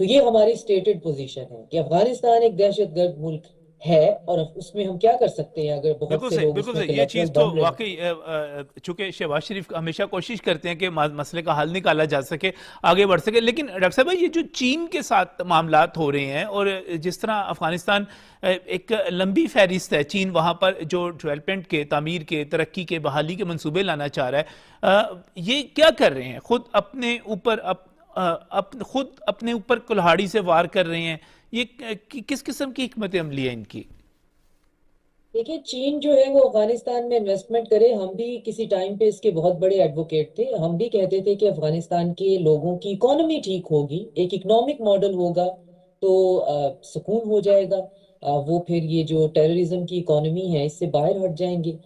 तो ये हमारी स्टेटेड पोजीशन है कि अफगानिस्तान एक दहशतगर्द मुल्क है, और उसमें हम क्या कर सकते हैं अगर बहुत बिल्कुल से सही, लोग बिल्कुल उसमें सही। ये कलेक्टर चीज़ तो बन रहे हैं। वाकई चूंकि शहबाज शरीफ हमेशा कोशिश करते हैं कि मसले का हल निकाला जा सके, आगे बढ़ सके। लेकिन डॉक्टर साहब भाई, ये जो चीन के साथ मामलात हो रहे हैं, और जिस तरह अफगानिस्तान एक लंबी फहरिस्त है, चीन वहाँ पर जो डेवलपमेंट के, तामीर के, तरक्की के, बहाली के मंसूबे लाना चाह रहा है, ये क्या कर रहे हैं? खुद अपने ऊपर खुद अपने ऊपर कुल्हाड़ी से वार कर रहे हैं? ये किस किस्म की हिकमत अमली है इनकी? देखिए, चीन जो है वो अफगानिस्तान में इन्वेस्टमेंट करे, हम भी किसी टाइम पे इसके बहुत बड़े एडवोकेट थे। हम भी कहते थे कि अफगानिस्तान के लोगों की इकोनॉमी ठीक होगी, एक इकोनॉमिक मॉडल होगा तो सुकून हो जाएगा। वो फिर ये जो टेररिज्म की इकोनॉमी है इससे बाहर हट जाएंगे।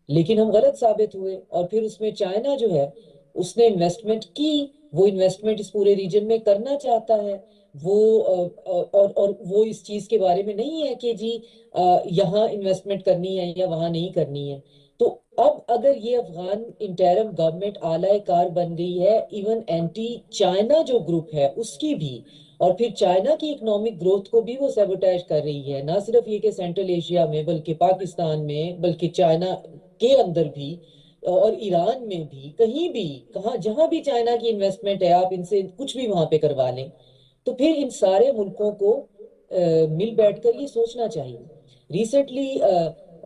लेकिन हम गलत साबित हुए, और फिर उसमें चाइना जो है उसने इन्वेस्टमेंट की। वो इन्वेस्टमेंट इस पूरे रीजन में करना चाहता है। वो और वो इस चीज के बारे में नहीं है कि जी यहाँ इन्वेस्टमेंट करनी है या वहां नहीं करनी है। तो अब अगर ये अफगान इंटरिम गवर्नमेंट आला कार बन गई है, इवन एंटी चाइना जो ग्रुप है उसकी भी, और फिर चाइना की इकोनॉमिक ग्रोथ को भी वो सेबोटाइज कर रही है, ना सिर्फ ये कि सेंट्रल एशिया में बल्कि पाकिस्तान में, बल्कि चाइना के अंदर भी और ईरान में भी, कहीं भी, कहाँ जहां भी चाइना की इन्वेस्टमेंट है आप इनसे कुछ भी वहां पे करवा लें। तो फिर इन सारे मुल्कों को मिल बैठकर ये सोचना चाहिए। रिसेंटली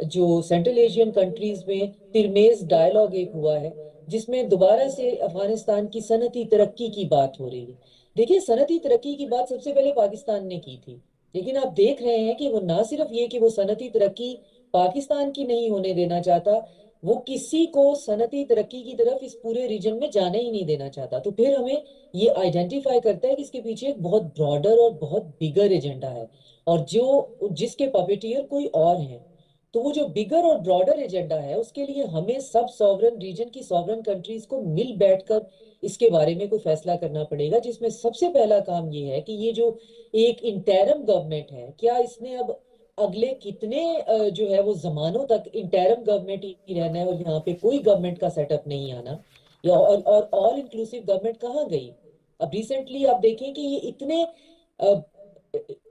जो सेंट्रल एशियन कंट्रीज में तिरमेज डायलॉग एक हुआ है, जिसमें दोबारा से अफगानिस्तान की सनती तरक्की की बात हो रही है। देखिए, सनती तरक्की की बात सबसे पहले पाकिस्तान ने की थी, लेकिन आप देख रहे हैं कि वो ना सिर्फ ये कि वो सनती तरक्की पाकिस्तान की नहीं होने देना चाहता, वो किसी को सनती तरक्की की तरफ इस पूरे रीजन में जाने ही नहीं देना चाहता। तो फिर हमें ये आइडेंटिफाई करता है कि इसके पीछे एक बहुत ब्रॉडर और बहुत बिगर एजेंडा है, और जो जिसके पपेटियर कोई और है। तो वो जो बिगर और ब्रॉडर एजेंडा है उसके लिए हमें सब सॉवरन रीजन की सॉवरन कंट्रीज को मिल बैठकर इसके बारे में कोई फैसला करना पड़ेगा, जिसमें सबसे पहला काम ये है कि ये जो एक इंटरिम गवर्नमेंट है, क्या इसने अब अगले कितने जो है वो जमानों तक इंटरिम गवर्नमेंट ही रहना है और यहाँ पे कोई गवर्नमेंट का सेटअप नहीं आना, या और ऑल इंक्लूसिव गवर्नमेंट कहाँ गई? अब रिसेंटली आप देखें कि ये इतने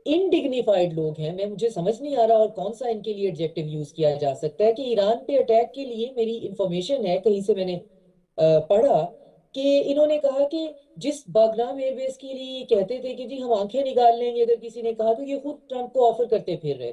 इनडिग्निफाइड लोग हैं, मैं मुझे समझ नहीं आ रहा और कौन सा इनके लिए एडजेक्टिव यूज किया जा सकता है, कि ईरान पे अटैक के लिए मेरी इंफॉर्मेशन है, कहीं से मैंने पढ़ा कि इन्होंने कहा कि जिस बागराम एयरबेस के लिए ये कहते थे कि जी हम आंखें निकाल लेंगे अगर किसी ने कहा, तो ये खुद ट्रंप को ऑफर करते फिर रहे थे।